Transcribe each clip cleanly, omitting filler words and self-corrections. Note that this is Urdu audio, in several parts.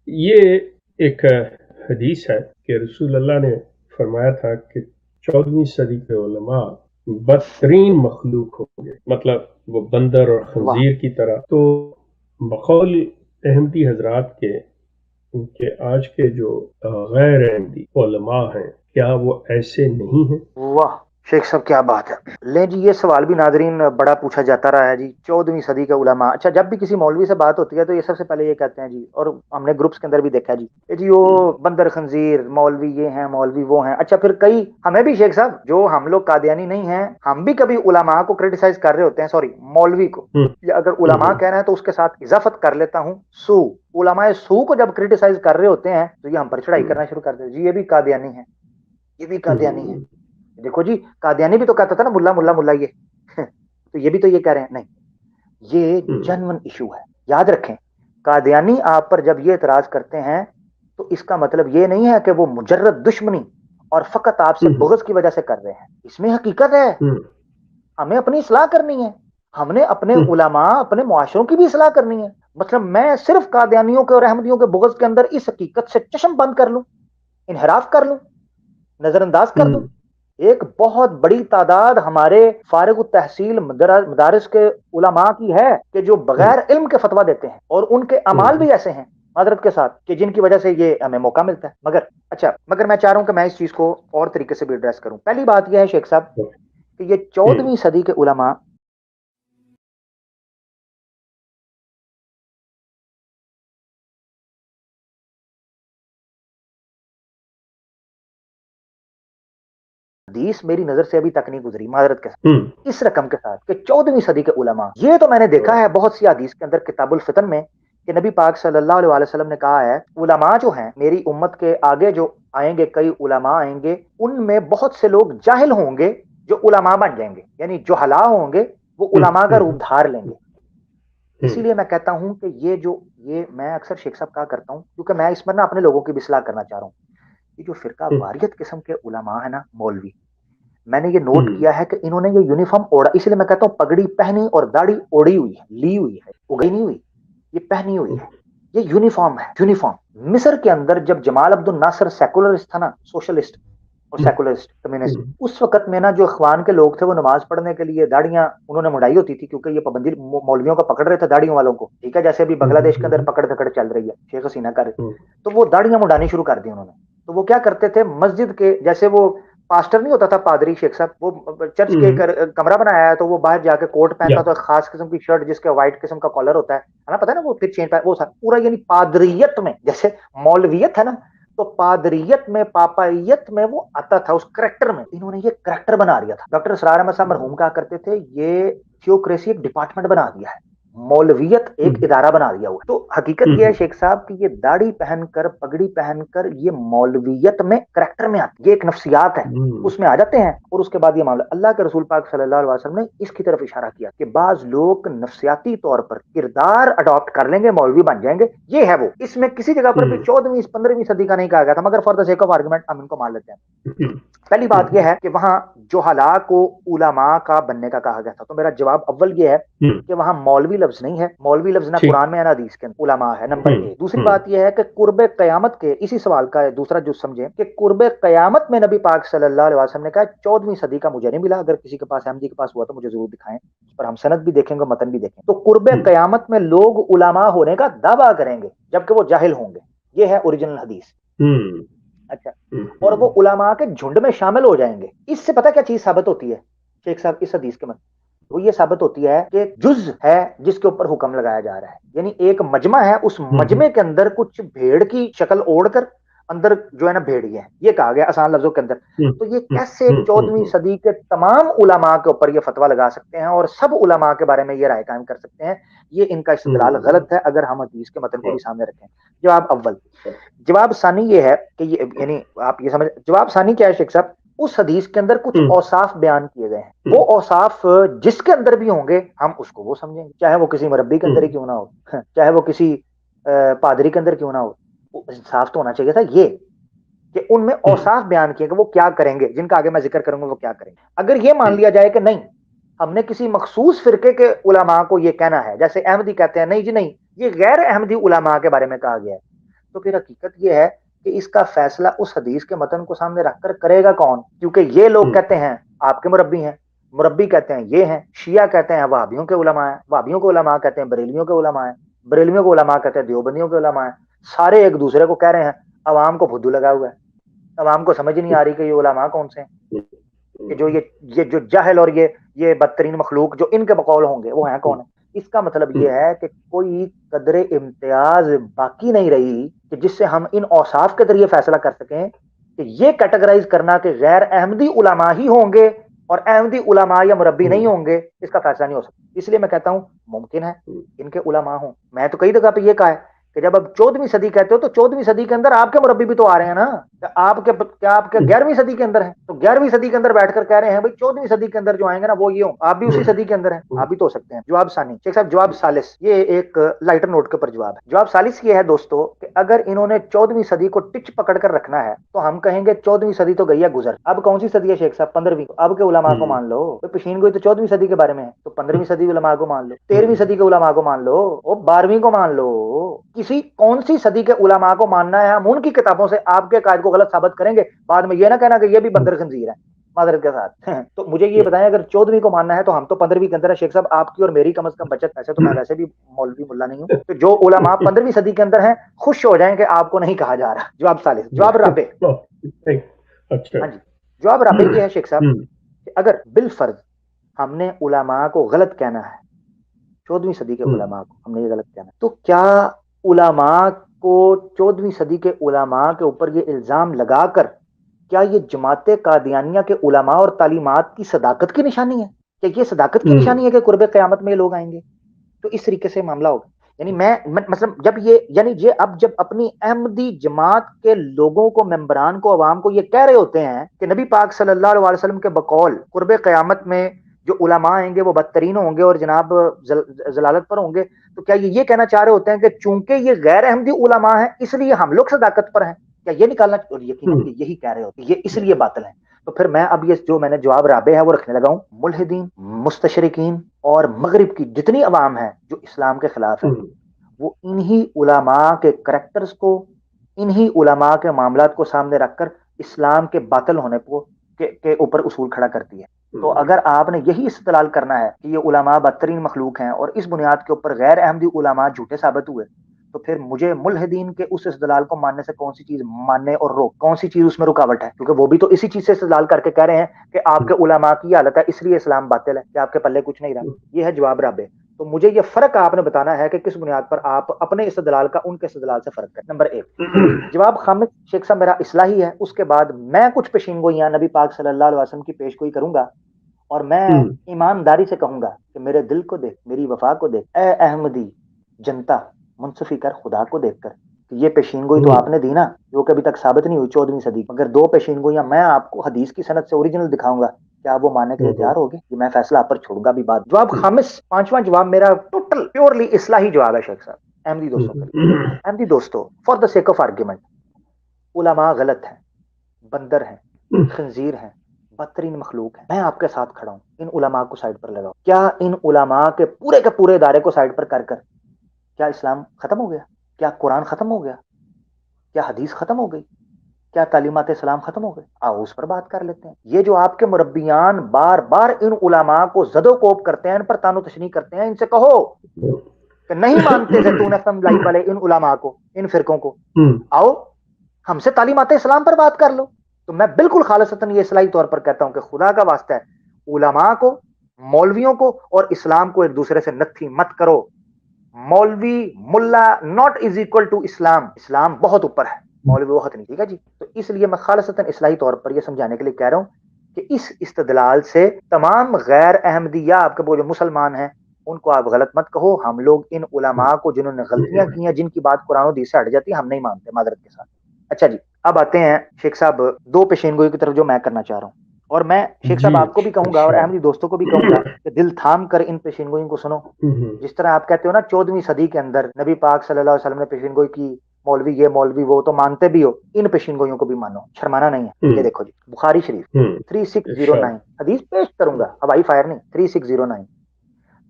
یہ ایک حدیث ہے کہ رسول اللہ نے فرمایا تھا کہ 14ویں صدی کے علماء بدترین مخلوق ہوں گے، مطلب وہ بندر اور واہ، خنزیر کی طرح۔ تو بقول احمدی حضرات کے کہ آج کے جو غیر احمدی علماء ہیں کیا وہ ایسے نہیں ہیں؟ واہ شیخ صاحب کیا بات ہے. لیں جی، یہ سوال بھی ناظرین بڑا پوچھا جاتا رہا ہے جی. 14ویں صدی کے علماء، اچھا جب بھی کسی مولوی سے بات ہوتی ہے تو یہ سب سے پہلے یہ کہتے ہیں جی، اور ہم نے گروپس کے اندر بھی دیکھا ہے جی، کہ جی وہ بندر خنزیر مولوی یہ ہیں مولوی وہ ہیں. اچھا پھر کئی ہمیں بھی شیخ صاحب، جو ہم لوگ قادیانی نہیں ہیں، ہم بھی کبھی علماء کو کرٹیسائز کر رہے ہوتے ہیں، سوری مولوی کو، ہوں یا اگر ہوں علماء کہہ رہے ہیں تو اس کے ساتھ اضافت کر لیتا ہوں سو. علماء سو کو جب کرٹیسائز کر رہے ہوتے ہیں تو یہ ہم پر چڑھائی کرنا شروع کر دیتے جی، یہ بھی قادیانی ہے، یہ بھی قادیانی ہے. ہوں دیکھو جی، قادیانی بھی تو کہتا تھا نا ملا ملا ملا یہ تو یہ بھی تو یہ کہہ رہے ہیں نہیں. یہ ہوں جنون ایشو ہے، یاد رکھیں. قادیانی آپ پر جب یہ اعتراض کرتے ہیں تو اس کا مطلب یہ نہیں ہے کہ وہ مجرد دشمنی اور فقط آپ سے ہوں بغض کی وجہ سے کر رہے ہیں. اس میں حقیقت ہے، ہوں ہمیں اپنی اصلاح کرنی ہے، ہم نے اپنے ہوں علماء اپنے معاشروں کی بھی اصلاح کرنی ہے. مطلب میں صرف قادیانیوں کے اور احمدیوں کے بغض کے اندر اس حقیقت سے چشم بند کر لوں، انحراف کر لوں، نظر انداز کر دوں. ہوں ایک بہت بڑی تعداد ہمارے فارغ التحصیل مدارس کے علماء کی ہے کہ جو ہوں بغیر علم کے فتویٰ دیتے ہیں، اور ان کے اعمال ہوں بھی ایسے ہیں معذرت کے ساتھ کہ جن کی وجہ سے یہ ہمیں موقع ملتا ہے. مگر میں چاہ رہا ہوں کہ میں اس چیز کو اور طریقے سے بھی ایڈریس کروں. پہلی بات یہ ہے شیخ صاحب کہ یہ ہوں 14ویں صدی کے علماء حدیث میری نظر سے ابھی تک نہیں گزری معذرت کے ہوں ساتھ اس رقم کے ساتھ کہ 14ویں صدی کے علماء. یہ تو میں نے دیکھا ہے بہت سی حدیث کے اندر کتاب الفتن میں کہ نبی پاک صلی اللہ علیہ وسلم نے کہا ہے علماء جو ہیں میری امت کے آگے جو آئیں گے، کئی علماء آئیں گے، ان میں بہت سے لوگ جاہل ہوں گے جو علماء بن جائیں گے، یعنی جہلا ہوں گے وہ علماء کا روپ دھار لیں گے. اسی لیے میں کہتا ہوں کہ یہ میں اکثر شیخ صاحب کہا کرتا ہوں کیونکہ میں اس پر نا اپنے لوگوں کی بھی اصلاح کرنا چاہ رہا ہوں. یہ جو فرقہ واریت قسم کے علماء ہیں نا مولوی، میں نے یہ نوٹ کیا ہے کہ انہوں نے یہ یونیفارم اوڑا، اس لیے میں کہتا ہوں پگڑی پہنی اور داڑھی اوڑی ہوئی ہے، لی ہوئی ہے، اگئی نہیں ہوئی، یہ پہنی ہوئی ہے. یہ یونیفارم ہے، یونیفارم. مصر کے اندر جب جمال عبد الناصر سیکولرسٹ تھا نا، سوشلسٹ اور سیکولرسٹ کمیونسٹ، اس وقت میں نا جو اخوان کے لوگ تھے وہ نماز پڑھنے کے لیے داڑیاں انہوں نے مڑائی ہوتی تھی کیونکہ یہ پابندی مولویوں کا پکڑ رہے تھے داڑیوں والوں کو، ٹھیک ہے، جیسے ابھی بنگلہ دیش کے اندر پکڑ دھکڑ چل رہی ہے شیخ حسینہ کر. تو وہ داڑیاں مڈانی شروع کر دی انہوں نے. تو وہ کیا کرتے تھے مسجد کے، جیسے وہ پاسٹر نہیں ہوتا تھا پادری شیخ صاحب، وہ چرچ کے کمرہ بنایا ہے تو وہ باہر جا کے کوٹ پہنتا تو خاص قسم کی شرٹ جس کے وائٹ قسم کا کالر ہوتا ہے نا، پتا ہے نا، وہ پھر چین وہ پورا یعنی پادریت میں جیسے مولویت ہے نا، تو پادریت میں پاپائیت میں وہ آتا تھا اس کریکٹر میں. انہوں نے یہ کریکٹر بنا دیا تھا. ڈاکٹر اسرار احمد صاحب مرحوم کہا کرتے تھے یہ تھیوکریسی ایک ڈپارٹمنٹ بنا دیا ہے، مولویت ایک ادارہ بنا دیا ہوا. تو حقیقت یہ ہے شیخ صاحب کہ یہ داڑھی پہن کر پگڑی پہن کر یہ مولویت میں کریکٹر میں آتی، یہ ایک نفسیات ہے، اس میں آ جاتے ہیں. اور اس کے بعد یہ معاملہ اللہ کے رسول پاک صلی اللہ علیہ وسلم نے اس کی طرف اشارہ کیا کہ بعض لوگ نفسیاتی طور پر کردار اڈاپٹ کر لیں گے، مولوی بن جائیں گے. یہ ہے وہ، اس میں کسی جگہ پر بھی 14ویں 15ویں صدی کا نہیں کہا گیا تھا، مگر for the sake of argument ہم ان کو مان لیتے ہیں. پہلی بات یہ ہے کہ وہاں جہلا کو علماء کا بننے کا کہا گیا تھا. تو میرا جواب اول یہ ہے کہ وہاں مولوی لفظ نہیں ہے، مولوی لفظ نہ قرآن میں نہ حدیث کے اندر، علماء ہے نمبر ایک. دوسری بات یہ ہے کہ قرب قیامت کے اسی سوال کا دوسرا جو سمجھیں کہ قرب قیامت میں نبی پاک صلی اللہ علیہ وسلم نے کہا 14ویں صدی کا مجھے نہیں ملا، اگر کسی کے پاس احمدی کے پاس ہوا تو مجھے ضرور دکھائیں، اس پر ہم سند بھی دیکھیں گے، متن بھی دیکھیں. تو قرب قیامت میں لوگ علماء ہونے کا دعویٰ کریں گے جبکہ وہ جاہل ہوں گے، یہ ہے اوریجنل حدیث. اچھا، اور وہ علماء کے جھنڈ میں شامل ہو جائیں گے. اس سے پتہ کیا چیز ثابت ہوتی ہے شیخ صاحب اس حدیث کے مطلب؟ وہ یہ ثابت ہوتی ہے کہ جز ہے جس کے اوپر حکم لگایا جا رہا ہے، یعنی ایک مجمع ہے، اس مجمع کے اندر کچھ بھیڑ کی شکل اوڑھ کر اندر جو ہے نا بھیڑی ہے، یہ کہا گیا آسان لفظوں کے اندر. تو یہ کیسے 14ویں صدی کے تمام علماء کے اوپر یہ فتویٰ لگا سکتے ہیں اور سب علماء کے بارے میں یہ رائے قائم کر سکتے ہیں؟ یہ ان کا استدلال غلط ہے اگر ہم حدیث کے متن کو بھی سامنے رکھیں. جواب اول. جواب ثانی یہ ہے کہ یعنی آپ یہ سمجھ، جواب ثانی کیا ہے شیخ صاحب؟ اس حدیث کے اندر کچھ اوصاف بیان کیے گئے ہیں، وہ اوصاف جس کے اندر بھی ہوں گے ہم اس کو وہ سمجھیں گے، چاہے وہ کسی مربی کے اندر ہی کیوں نہ ہو، چاہے وہ کسی پادری کے اندر کیوں نہ ہو. صاف تو ہونا چاہیے تھا یہ کہ ان میں اوصاف بیان کیے کہ وہ کیا کریں گے، جن کا آگے میں ذکر کروں گا وہ کیا کریں گے. اگر یہ مان لیا جائے کہ نہیں ہم نے کسی مخصوص فرقے کے علماء کو یہ کہنا ہے، جیسے احمدی کہتے ہیں نہیں جی نہیں یہ غیر احمدی علماء کے بارے میں کہا گیا ہے، تو پھر حقیقت یہ ہے کہ اس کا فیصلہ اس حدیث کے متن کو سامنے رکھ کر کرے گا کون؟ کیونکہ یہ لوگ کہتے ہیں آپ کے مربی ہیں، مربی کہتے ہیں یہ ہیں، شیعہ کہتے ہیں وہابیوں کے علماء ہیں، وہابیوں کے علماء کہتے ہیں بریلویوں کے علماء ہیں، بریلویوں کے علماء کہتے ہیں دیوبندیوں کے علماء ہیں، سارے ایک دوسرے کو کہہ رہے ہیں، عوام کو بھدو لگا ہوا ہے، عوام کو سمجھ نہیں آ رہی کہ یہ علماء کون سے ہیں، کہ جو یہ جو جاہل اور یہ بدترین مخلوق جو ان کے بقول ہوں گے وہ ہیں کون ہیں؟ اس کا مطلب یہ ہے کہ کوئی قدر امتیاز باقی نہیں رہی کہ جس سے ہم ان اوصاف کے ذریعے فیصلہ کر سکیں کہ یہ کیٹیگرائز کرنا کہ غیر احمدی علماء ہی ہوں گے اور احمدی علماء یا مربی نہیں ہوں گے، اس کا فیصلہ نہیں ہو سکتا۔ اس لیے میں کہتا ہوں ممکن ہے ان کے علماء ہوں، میں تو کئی جگہ پہ یہ کہا ہے کہ جب اب 14ویں صدی کہتے ہو تو 14ویں صدی کے اندر آپ کے مربی بھی تو آ رہے ہیں نا، آپ کے 11ویں صدی کے اندر ہیں، تو 11ویں صدی کے اندر بیٹھ کر کہہ رہے ہیں بھائی 14ویں صدی کے اندر جو آئیں گے نا وہ یہ ہوں، آپ بھی اسی صدی کے اندر ہیں، آپ بھی تو ہو سکتے ہیں۔ جواب ثانی شیخ صاحب، جواب ثالث، یہ ایک لائٹر نوٹ کے اوپر جواب ہے۔ جواب ثالث یہ ہے دوستو کہ اگر انہوں نے 14ویں صدی کو ٹچ پکڑ کر رکھنا ہے تو ہم کہیں گے 14ویں صدی تو گئی ہے گزر، اب کون سی صدی ہے شیخ صاحب؟ 15ویں۔ اب کے علماء کو مان لو، پیشین گوئی تو 14ویں صدی کے بارے میں ہے، تو 15ویں صدی علماء کو مان لو، 13ویں صدی کے علماء کو مان لو، اور 12ویں کو مان لو، کسی کون سی صدی کے علماء کو ماننا ہے، ہم ان کی کتابوں سے آپ کے قائد کو غلط ثابت کریں گے، بعد میں یہ نہ کہنا کہ یہ بھی بندر خنزیر ہے معذرت کے ساتھ۔ تو مجھے یہ بتائیں اگر 14ویں کو ماننا ہے تو ہم تو 15ویں کے اندر ہے شیخ صاحب، آپ کی اور میری کم از کم بچت، ایسے تو میں ویسے بھی مولوی ملا نہیں ہوں، تو جو علماء 15ویں صدی کے اندر ہیں خوش ہو جائیں کہ آپ کو نہیں کہا جا رہا۔ جواب ثالث، جواب رابع، ہاں جی، جواب رابع یہ ہے شیخ صاحب کہ اگر بالفرض ہم نے علماء کو غلط کہنا ہے، 14ویں صدی کے علماء کو ہم نے یہ غلط کہنا ہے، تو کیا علماء کو 14ویں صدی کے علماء کے اوپر یہ الزام لگا کر کیا یہ جماعت قادیانیہ کے علماء اور تعلیمات کی صداقت کی نشانی ہے؟ کیا یہ صداقت کی نشانی ہے کہ قرب قیامت میں یہ لوگ آئیں گے؟ تو اس طریقے سے معاملہ ہوگا۔ یعنی میں مثلا جب یہ اب جب اپنی احمدی جماعت کے لوگوں کو، ممبران کو، عوام کو یہ کہہ رہے ہوتے ہیں کہ نبی پاک صلی اللہ علیہ وسلم کے بقول قرب قیامت میں جو علماء آئیں گے وہ بدترین ہوں گے اور جناب ضلالت پر ہوں گے، تو کیا یہ کہنا چاہ رہے ہوتے ہیں کہ چونکہ یہ غیر احمدی علماء ہیں اس لیے ہم لوگ صداقت پر ہیں؟ کیا یہ نکالنا؟ اور یقیناً یہی کہہ رہے ہوتے ہیں، یہ اس لیے باطل ہیں۔ تو پھر میں اب یہ جو میں نے جواب رابع ہے وہ رکھنے لگا ہوں، ملحدین، مستشرقین اور مغرب کی جتنی عوام ہے جو اسلام کے خلاف ہے، وہ انہی علماء کے کریکٹرز کو، انہی علماء کے معاملات کو سامنے رکھ کر اسلام کے باطل ہونے کے اوپر اصول کھڑا کرتی ہے۔ تو اگر آپ نے یہی استدلال کرنا ہے کہ یہ علماء بدترین مخلوق ہیں اور اس بنیاد کے اوپر غیر احمدی علماء جھوٹے ثابت ہوئے، تو پھر مجھے ملحدین کے اس استدلال کو ماننے سے کون سی چیز ماننے اور کون سی چیز اس میں رکاوٹ ہے؟ کیونکہ وہ بھی تو اسی چیز سے استدلال کر کے کہہ رہے ہیں کہ آپ کے علماء کی حالت ہے اس لیے اسلام باطل ہے، کہ آپ کے پلے کچھ نہیں رہا۔ یہ ہے جواب رابع۔ تو مجھے یہ فرق آپ نے بتانا ہے کہ کس بنیاد پر آپ اپنے استدلال کا ان کے استدلال سے فرق کریں۔ نمبر 1، جواب خامد شیخ صاحب میرا اصلاحی ہے، اس کے بعد میں کچھ پیشین گوئیاں نبی پاک صلی اللہ علیہ وسلم کی پیش گوئی کروں گا اور میں ایمانداری سے کہوں گا کہ میرے دل کو دیکھ، میری وفا کو دیکھ، اے احمدی جنتا، منصفی کر خدا کو دیکھ کر کہ یہ پیشین گوئی تو آپ نے دی نا جو کبھی تک ثابت نہیں ہوئی 14ویں صدی، مگر 2 پیشین گوئیاں میں آپ کو حدیث کی سند سے اوریجنل دکھاؤں گا، کیا آپ وہ ماننے کے لیے تیار ہوگے؟ کہ میں فیصلہ آپ پر چھوڑوں گا بھی بات۔ جواب خامس، 5واں جواب میرا ٹوٹل پیورلی اصلاحی جواب ہے شیخ صاحب احمدی دوستوں کے لیے۔ احمدی دوستو، for the sake of argument, علماء غلط ہیں، بندر ہیں، خنزیر ہیں، بدترین مخلوق ہیں، میں آپ کے ساتھ کھڑا ہوں، ان علماء کو سائڈ پر لگاؤ۔ کیا ان علماء کے پورے ادارے کو سائڈ پر کر کیا اسلام ختم ہو گیا؟ کیا قرآن ختم ہو گیا؟ کیا حدیث ختم ہو گئی؟ کیا تعلیمات اسلام ختم ہو گئے؟ آؤ اس پر بات کر لیتے ہیں۔ یہ جو آپ کے مربیان بار بار ان علماء کو زد و کوب کرتے ہیں، ان پر تان و تشنیع کرتے ہیں، ان سے کہو کہ نہیں مانتے زیتون ایف ایم لائیو والے ان علماء کو، ان فرقوں کو، آؤ ہم سے تعلیمات اسلام پر بات کر لو۔ تو میں بالکل خالصتاً یہ اصلاحی طور پر کہتا ہوں کہ خدا کا واسطہ ہے، علماء کو، مولویوں کو اور اسلام کو ایک دوسرے سے نتھی مت کرو۔ مولوی ملا ناٹ از اکول ٹو اسلام، اسلام بہت اوپر ہے، مولوی وقت نہیں، ٹھیک ہے جی۔ تو اس لیے میں خالصتاً اصلاحی طور پر یہ سمجھانے کے لیے کہہ رہا ہوں کہ اس استدلال سے تمام غیر احمدیہ آپ کے وہ جو مسلمان ہیں ان کو آپ غلط مت کہو۔ ہم لوگ ان علماء کو جنہوں نے غلطیاں کی ہیں، جن کی بات قرآن و حدیث سے ہٹ جاتی ہے، ہم نہیں مانتے معذرت کے ساتھ۔ اچھا جی، اب آتے ہیں شیخ صاحب 2 پیشین گوئی کی طرف جو میں کرنا چاہ رہا ہوں، اور میں شیخ صاحب آپ کو بھی کہوں گا اور احمدی دوستوں کو بھی کہوں گا کہ دل تھام کر ان پیشین گوئیوں کو سنو۔ جس طرح آپ کہتے ہو نا 14ویں صدی کے اندر نبی پاک صلی اللہ علیہ وسلم نے پیشین گوئی کی، مولوی یہ مولوی وہ، تو مانتے بھی ہو، ان پیشین گوئیوں کو بھی مانو، شرمانا نہیں ہے۔ یہ دیکھو جی، بخاری شریف 3609 حدیث پیش کروں گا، ہوائی فائر نہیں، 3609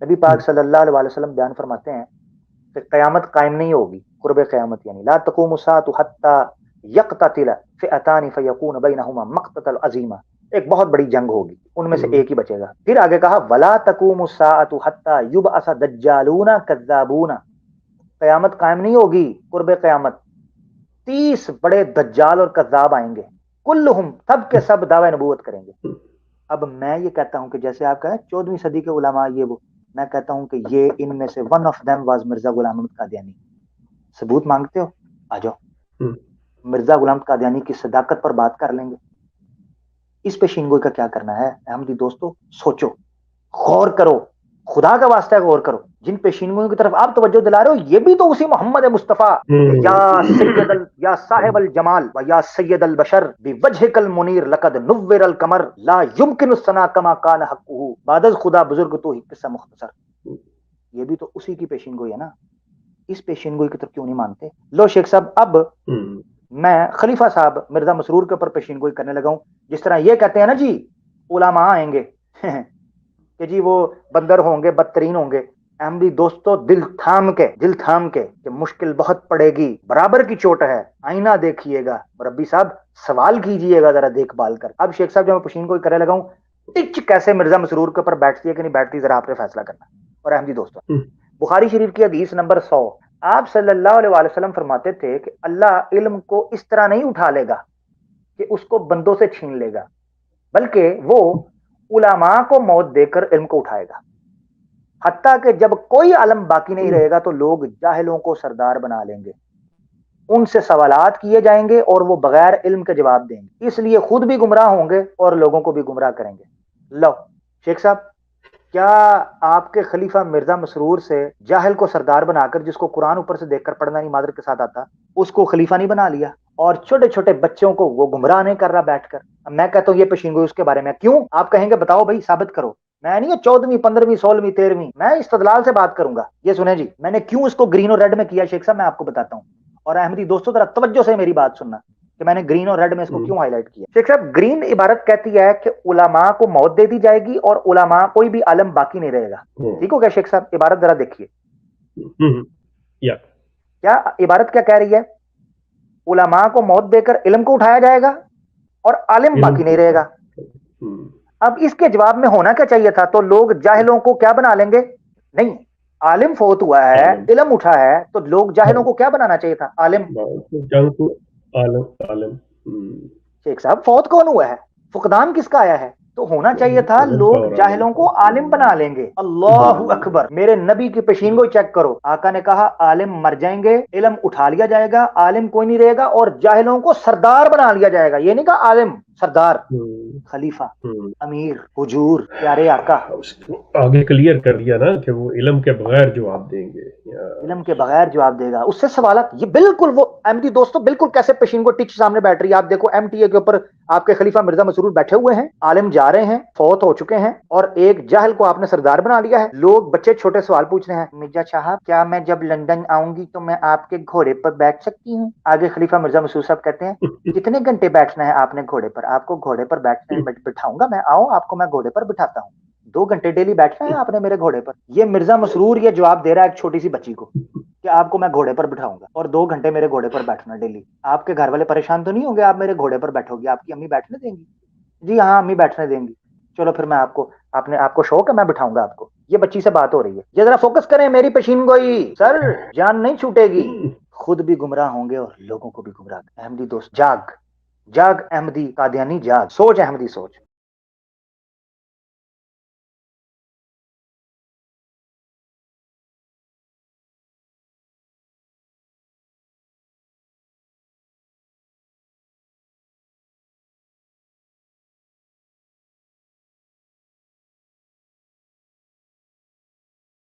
نبی پاک صلی اللہ علیہ وسلم بیان فرماتے ہیں کہ قیامت قائم نہیں ہوگی، قرب قیامت یعنی لا تقوم الساعۃ حتی یقتتل فئتان فیکون بینہما مقتتل عظیمہ، ایک بہت بڑی جنگ ہوگی، ان میں سے ایک ہی بچے گا۔ پھر آگے کہا ولا تقوم الساعۃ حتی یبعث دجالون کذابون، قیامت قائم نہیں ہوگی قرب قیامت، 30 بڑے دجال اور کذاب آئیں گے، کلہم سب کے سب دعوی نبوت کریں گے۔ اب میں یہ کہتا ہوں کہ جیسے آپ کہیں 14ویں صدی کے علماء یہ وہ، میں کہتا ہوں کہ یہ ان میں سے one of them was Mirza Ghulam Ahmad Qadiani. ثبوت مانگتے ہو؟ آ جاؤ، مرزا غلام قادیانی کی صداقت پر بات کر لیں گے۔ اس پیشین گوئی کا کیا کرنا ہے احمدی دوستو؟ سوچو، غور کرو، خدا کا واسطہ ہے غور کرو۔ جن پیشین گوئیوں کی طرف آپ توجہ دلا رہے ہو یہ بھی تو اسی محمد مصطفیٰ یا سید یا صاحب الجمال و یا سید البشر بوجہک المنیر لقد نور القمر لا یمکن الثنا کما کان حقہ بعد از خدا بزرگ تو ہی قصہ مختصر، یہ بھی تو اسی کی پیشین گوئی ہے نا۔ اس پیشین گوئی کی طرف کیوں نہیں مانتے؟ لو شیخ صاحب، اب میں خلیفہ صاحب مرزا مسرور کے اوپر پیشین گوئی کرنے لگا ہوں۔ جس طرح یہ کہتے ہیں نا جی علماء آئیں گے کہ جی وہ بندر ہوں گے، بدترین ہوں گے، احمدی دوستو دل تھام کے کہ مشکل بہت پڑے گی، برابر کی چوٹ ہے، آئینہ دیکھیے گا، مربی صاحب سوال کیجئے گا ذرا دیکھ بھال کر۔ اب شیخ صاحب جب میں پیشین گوئی کرنے لگا ہوں، ٹچ کیسے مرزا مسرور کے اوپر بیٹھتی ہے کہ نہیں بیٹھتی، ذرا آپ نے فیصلہ کرنا۔ اور احمدی دوستو، بخاری شریف کی حدیث نمبر 100، آپ صلی اللہ علیہ وسلم فرماتے تھے کہ اللہ علم کو اس طرح نہیں اٹھا لے گا کہ اس کو بندوں سے چھین لے گا، بلکہ وہ علماء کو موت دے کر علم کو اٹھائے گا، حتیٰ کہ جب کوئی عالم باقی نہیں رہے گا تو لوگ جاہلوں کو سردار بنا لیں گے، ان سے سوالات کیے جائیں گے اور وہ بغیر علم کے جواب دیں گے، اس لیے خود بھی گمراہ ہوں گے اور لوگوں کو بھی گمراہ کریں گے۔ لو شیخ صاحب، کیا آپ کے خلیفہ مرزا مسرور سے جاہل کو سردار بنا کر، جس کو قرآن اوپر سے دیکھ کر پڑھنا نہیں معذرت کے ساتھ آتا، اس کو خلیفہ نہیں بنا لیا؟ اور چھوٹے چھوٹے بچوں کو وہ گمراہ نہیں کر رہا بیٹھ کر؟ میں کہتا ہوں یہ پیشین گوئی اس کے بارے میں کیوں؟ آپ کہیں گے بتاؤ بھائی ثابت کرو۔ میں نہیں 14ویں 15ویں 16ویں 13ویں، میں استدلال سے بات کروں گا۔ یہ سنیں جی، میں نے کیوں اس کو گرین اور ریڈ میں کیا شیخ صاحب، میں آپ کو بتاتا ہوں۔ اور احمدی دوستو ذرا توجہ سے میری بات سننا کہ میں نے گرین اور ریڈ میں اس کو کیوں ہائی لائٹ کیا۔ شیخ صاحب، گرین عبارت کہتی ہے کہ علماء کو موت دے دی جائے گی اور علماء کوئی بھی عالم باقی نہیں رہے گا۔ ٹھیک ہو گیا شیخ صاحب؟ عبارت ذرا دیکھیے، کیا عبارت کیا کہہ رہی ہے؟ علماء کو موت دے کر علم کو اٹھایا جائے گا اور عالم باقی نہیں رہے گا۔ اب اس کے جواب میں ہونا کیا چاہیے تھا؟ تو لوگ جاہلوں کو کیا بنا لیں گے؟ نہیں، عالم فوت ہوا ہے، علم اٹھا ہے، تو لوگ جاہلوں کو کیا بنانا چاہیے تھا؟ عالم۔ شیخ صاحب فوت کون ہوا ہے؟ فقدان کس کا آیا ہے؟ تو ہونا چاہیے تھا لوگ جاہلوں کو عالم بنا لیں گے۔ اللہ اکبر، میرے نبی کی پیشین گوئی چیک کرو، آقا نے کہا عالم مر جائیں گے، علم اٹھا لیا جائے گا، عالم کوئی نہیں رہے گا اور جاہلوں کو سردار بنا لیا جائے گا۔ یہ نہیں کہا عالم، سردار، خلیفہ، امیر، حضور، پیارے آقا۔ آگے کلیئر کر دیا نا کہ وہ علم کے بغیر جواب دیں گے، علم کے بغیر جواب دے گا، اس سے سوالات۔ یہ بالکل وہ احمدی دوستو بالکل کیسے پیشین کو ٹچ سامنے بیٹھ رہی ہے۔ آپ دیکھو ایم ٹی اے کے اوپر آپ کے خلیفہ مرزا مسرور بیٹھے ہوئے ہیں، عالم جا رہے ہیں، فوت ہو چکے ہیں، اور ایک جاہل کو آپ نے سردار بنا لیا ہے۔ لوگ بچے چھوٹے سوال پوچھ رہے ہیں، مرزا صاحب کیا میں جب لندن آؤں گی تو میں آپ کے گھوڑے پر بیٹھ سکتی ہوں؟ آگے خلیفہ مرزا مسرور صاحب کہتے ہیں کتنے گھنٹے بیٹھنا ہے آپ نے گھوڑے پر؟ آپ کو گھوڑے پر بیٹھنا ہے، بٹھاؤں گا میں، آؤ آپ کو میں گھوڑے پر بٹھاتا ہوں۔ 2 گھنٹے ڈیلی بیٹھنا ہے آپ نے میرے گھوڑے پر۔ یہ مرزا مسرور یہ جواب دے رہا ہے ایک چھوٹی سی بچی کو کہ آپ کو میں گھوڑے پر بٹھاؤں گا اور 2 گھنٹے میرے گھوڑے پر بیٹھنا ڈیلی۔ آپ کے گھر والے پریشان تو نہیں ہوں گے آپ میرے گھوڑے پر بیٹھو گے؟ آپ کی امی بیٹھنے دیں گی؟ جی ہاں امی بیٹھنے دیں گی، چلو پھر میں آپ کو شوق ہے، میں بٹھاؤں گا آپ کو۔ یہ بچی سے بات ہو رہی ہے۔ یہ ذرا فوکس کریں میری پیشین گوئی، سر جان نہیں چھوٹے گی، خود بھی گمراہ ہوں گے اور لوگوں کو بھی گمراہ۔ احمدی دوست جاگ، جاگ احمدی قادیانی جاگ، سوچ احمدی سوچ۔